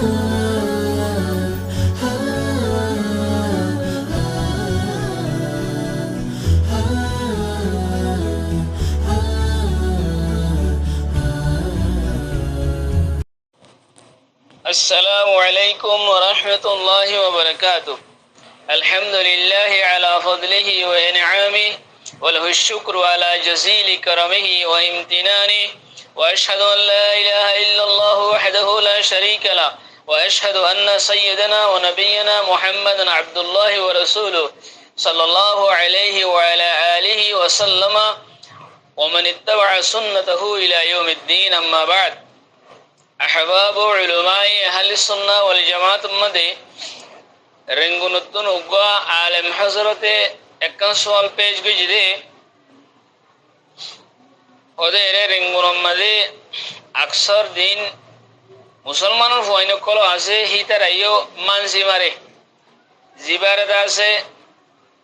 السلام عليكم ورحمة الله وبركاته. الحمد لله على فضله وإنعامه، وله الشكر على جزيل كرمه وامتنانه، وأشهد أن لا إله إلا الله وحده لا شريك له، وأشهد أن سيدنا ونبينا محمدا عبد الله ورسوله صلى الله عليه وعلى آله وسلم ومن اتبع سنته إلى يوم الدين. أما بعد، أحباب علماء أهل السنة والجماعة مدي رنگنتون اگوا عالم حضرت اکن سوال پیش گجدے ودے رنگنم مدی اکثر دین مسلمانوں فوائن کلو آسے ہی ترائیو مانسی مارے زیبارت آسے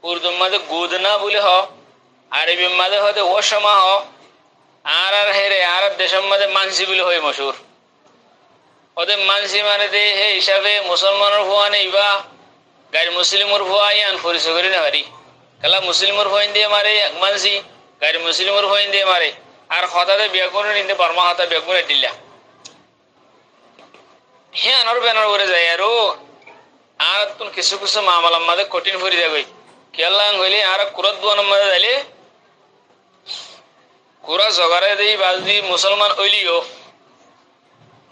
اردو مدی گودنا بولی ہو، عربی مدی ہو دے وشما ہو، آرار ہیرے عرب دیشم مدی مانسی بولی ہوئی مشہور ওদের মানসি মানে দে হে হিসাবে মুসলমানের ভুয়া নেই বা গাড়ি মুসলিমর ভুয়া ইয়ান পরিচয় করে না পারি কালা মুসলিমর ভুয়াইন দিয়ে মারে মানসি গাড়ি মুসলিমর ভুয়াইন দিয়ে মারে আর হঠাৎ বিয়া করে নিতে পারমা হতা বিয়া করে দিলা হে আনার ব্যানার করে যায় আর আর তুমি কিছু কিছু মামলার মাঝে কঠিন ফুরি যাবে কেল্লাং হইলে আর কুরত দোয়ানোর মাঝে যাইলে কুরা জগারে দিই বাজদি মুসলমান ওইলিও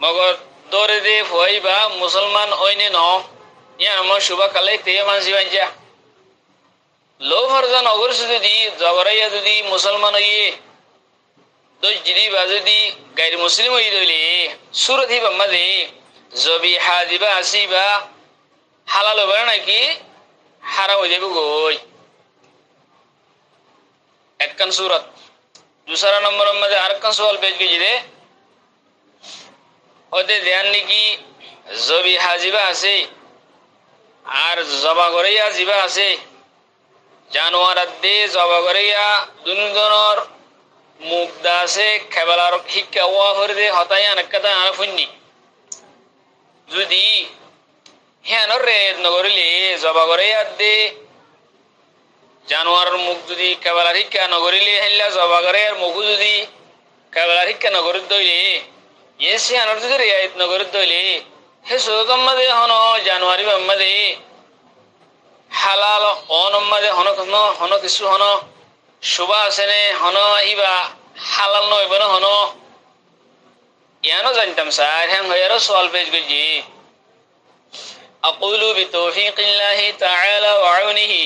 মগর দৌড়ে দে ভয় বা মুসলমান ওইনে ন ইয়া আমার শুভা কালে তে মানসি বাঞ্জা লো ফরজা নগর যদি জগরাইয়া যদি মুসলমান হইয়ে তো যদি বা যদি গাইর মুসলিম হই দইলে সুরতি বাম্মা দে জবি হাদিবা আসিবা হালাল হবে নাকি হারাম হয়ে যাবে গই একখান সুরত दूसरा नंबर मध्य आरकन सवाल पेश कीजिए ওদের ধ্যান নাকি জবি হাজিবা আছে আর জবা করিয়া জিবা আছে জানোয়ার দে জবা করিয়া দুনজনের মুখ দা আছে খেবলার শিক্ষা ওয়া করে দে হতাই আনকাতা আর ফুন্নি যদি হ্যানর রে নগরিলে জবা করিয়া দে জানোয়ারের মুখ যদি খেবলার শিক্ষা নগরিলে হেল্লা জবা করিয়ার মুখ যদি খেবলার শিক্ষা নগরি দইলে ইয়েসি আনার যদি রিয়ায়ত নগর দইলে হে সুদম্মাদে হন জানুয়ারি বাম্মাদে হালাল অনম্মাদে হন হন কিছু হন শুভা আছেনে হন ইবা হালাল নইব না হন ইয়ানো জানতাম স্যার হ্যাঁ হইয়ারও সওয়াল পেশ করছি আকুলু বিতৌফিকিল্লাহি তাআলা ওয়া আউনিহি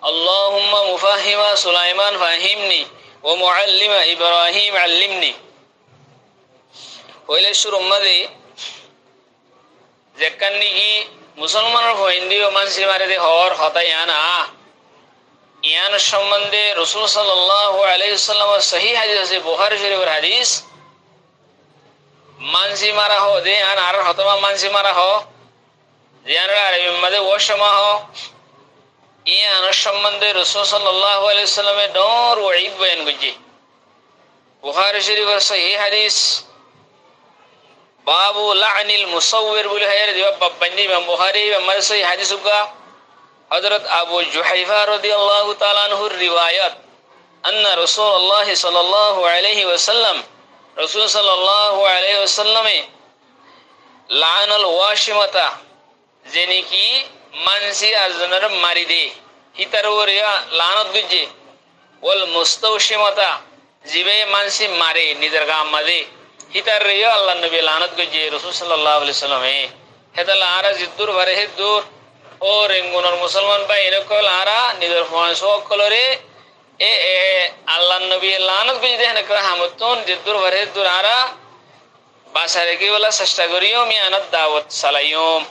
আল্লাহুম্মা মুফাহিমা সুলাইমান ফাহিমনি ওয়া মুআল্লিমা ইব্রাহিম আল্লিমনি পহলে শুরু মধ্যে যেখান নাকি মুসলমানের হিন্দু মানসি মারে দে হর হতাই আনা ইয়ান সম্বন্ধে রাসূল সাল্লাল্লাহু আলাইহি ওয়াসাল্লামের সহিহ হাদিস আছে বুখারী শরীফের হাদিস মানসি মারা হো দে আন আর হতমা মানসি মারা হো ইয়ান আরবি মধ্যে ওয়াশমা হো ইয়ান সম্বন্ধে রাসূল সাল্লাল্লাহু আলাইহি ওয়াসাল্লামের দর ওয়াইদ বয়ান করছে বুখারী শরীফের সহিহ হাদিস बाबू लानिल मुसव्विर बोले है बंदी इमाम बुखारी में सही हदीस का हजरत अबू जुहैफा रदियल्लाहु ताला अन्हु रिवायत अन्न रसूलुल्लाह सल्लल्लाहु अलैहि वसल्लम रसूल सल्लल्लाहु अलैहि वसल्लम लानल वाशिमता जेनी की मानसी अजनर मारी दे हितरवरिया लानत गुजे वल मुस्तवशिमता जिबे मानसी मारे निदरगा मदे हितार रियो अल्लाह नबी लानत गुजे रसूल सल्लल्लाहु अलैहि वसल्लम हेदल आरा जिद्दुर भरे हिद्दुर और इंगुनर मुसलमान भाई इनको लारा निदर फांसो कलोरे ए अल्लाह नबी लानत गुजे देहन कर हमतुन जिद्दुर भरे हिद्दुर आरा बासारे की वाला सस्ता गरियो मियानत दावत सलायुम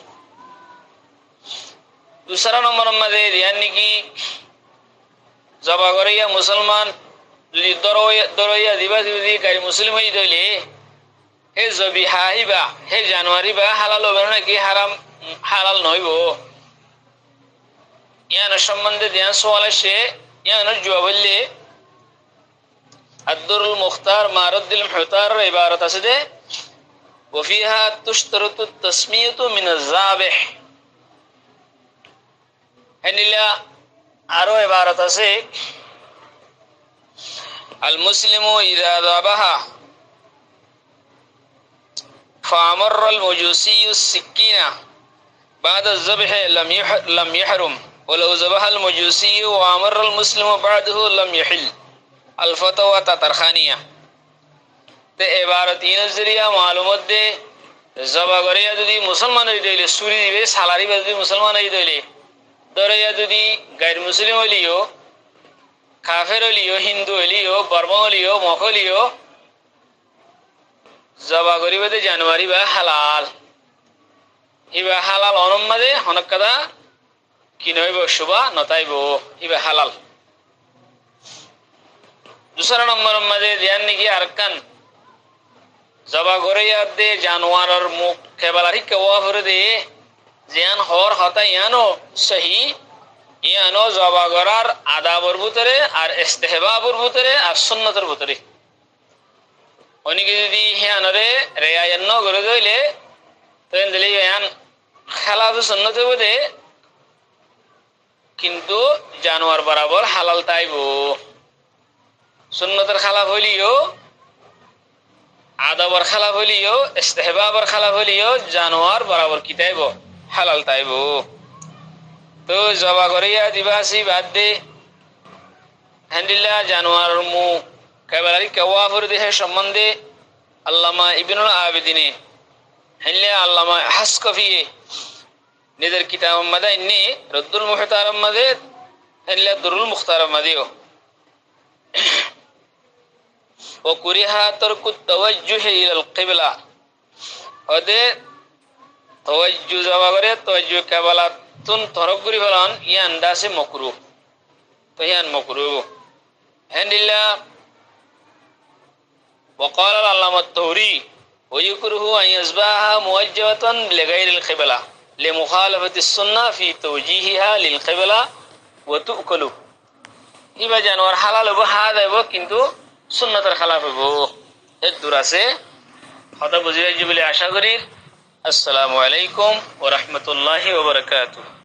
दूसरा नंबर मदे यानी कि जबा गरिया मुसलमान যদি দরইয়া দিবা যদি গাড়ি মুসলিম হই দইলে হে জবিহা হিবা হে জানুয়ারি বা হালাল হবে নাকি হারাম হালাল নইব ইয়ান সম্বন্ধে ধ্যান সওয়াল আসে ইয়ান জবাব হইলে আদরুল মুখতার মারুদ্দিল মুহতার ইবারত আছে দে وفيها تشترط التسمية من الذابح হেনিলা আরো ইবারত আছে আল মুসলিমু ইযা যাবাহা فأمر المجوسي السكينة بعد الذبح لم يحرم ولو ذبح المجوسي وأمر المسلم بعده لم يحل الفتوى تترخانية তে ইবারত ইনজরিয়া মালুমত দে জবা করিয়া যদি মুসলমান হই দইলে সুরি দিবে সালারি যদি মুসলমান হই দইলে দরিয়া যদি গায়র মুসলিম হলিও কাফের হলিও হিন্দু হলিও বর্মা হলিও মখ হলিও জবা করিবে দে জানুয়ারি বা হালাল ইবা হালাল অনুমাদে হনকাদা কিনইব শুবা নতাইব ইবা হালাল दूसरा नंबर मदे ध्यान निकी अरकान जबा गोरिया दे जानवर मुख केबलारी कवाफर दे जियान हर हता यानो सही यानो जबा गोरार आदाबर भुतरे और इस्तेहबाबर भुतरे और सुन्नतर भुतरे उनकी यदि यानरे रेयायन न करे दइले तो इंदले यान खिलाफ सुन्नत बुदे किंतु जानवर बराबर हालाल ताइबो सुन्नतर खिलाफ हलियो आदाबर खिलाफ हलियो इस्तेहबाबर खिलाफ हलियो जानवर बराबर किताइबो हालाल ताइबो तो जबा करिया दिबासी बाद दे हंदिल्ला जानवर मु केबलारी कवाफर दे संबंधे अल्लामा इब्नुल आबिदीने हल्ले अल्लामा हस्कफिये निदर किताब मदा इन्ने रद्दुल मुहतारम मदे हल्ले दुरुल मुख्तारम मदियो وكره ترك التوجه الى القبلة ওদে توجه জবাগরে توجه কেবলা তুন তরকগুরি ফলান ইয়ান দাসে মাকরুহ তো ইয়ান মাকরুহ হ্যান্ডিল্লা وقال العلامة الطهري ويكره أن يصبحها موجهة لغير القبلة لمخالفة السنة في توجيهها للقبلة وتؤكل ইবা জানোয়ার হালাল হবো হাত হইব কিন্তু সুন্নতের খেলাফ হইব এর দূর আছে হয়তো বুঝিয়ে বলে আশা করি আসসালামু আলাইকুম ওয়া রাহমাতুল্লাহি ওয়া বারাকাতুহু।